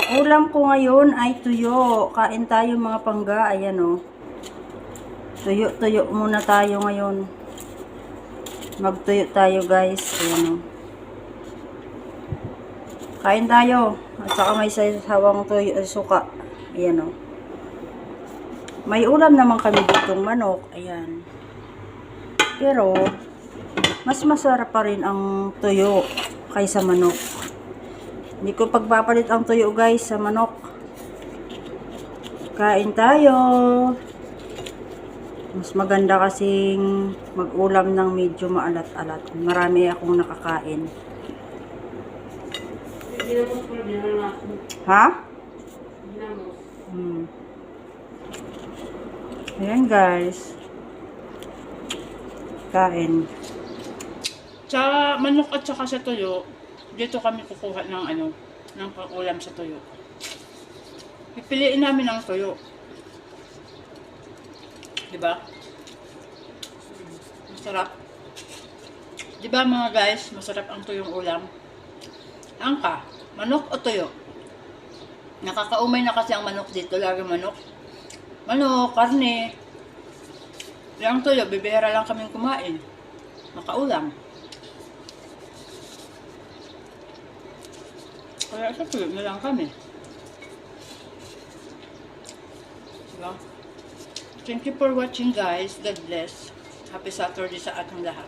Ulam ko ngayon ay tuyo. Kain tayo mga pangga. Ayan o. Tuyo-tuyo muna tayo ngayon. Magtuyo tayo guys. Ayan o. Kain tayo. At saka may sawang tuyo, suka. Ayan o. May ulam naman kami ditong manok. Ayan. Pero, mas masarap pa rin ang tuyo kaysa manok. Hindi ko pagpapalit ang tuyo guys sa manok. Kain tayo. Mas maganda kasing mag-ulam ng medyo maalat-alat. Marami akong nakakain. Ha? Ayan guys. Kain. Sa manok at saka sa tuyo, dito kami kukuha ng ng pang-ulam sa tuyo. Pipiliin namin ang tuyo. Diba? Masarap. Diba mga guys, masarap ang tuyong ulam? Angka, manok o tuyo? Nakakaumay na kasi ang manok dito, lagi manok. Manok, karne. Yung tuyo, bibihira lang kaming kumain. Makaulam. Kaya sa tuyo na lang kami. Diba? Thank you for watching guys. God bless. Happy Saturday sa ating lahat.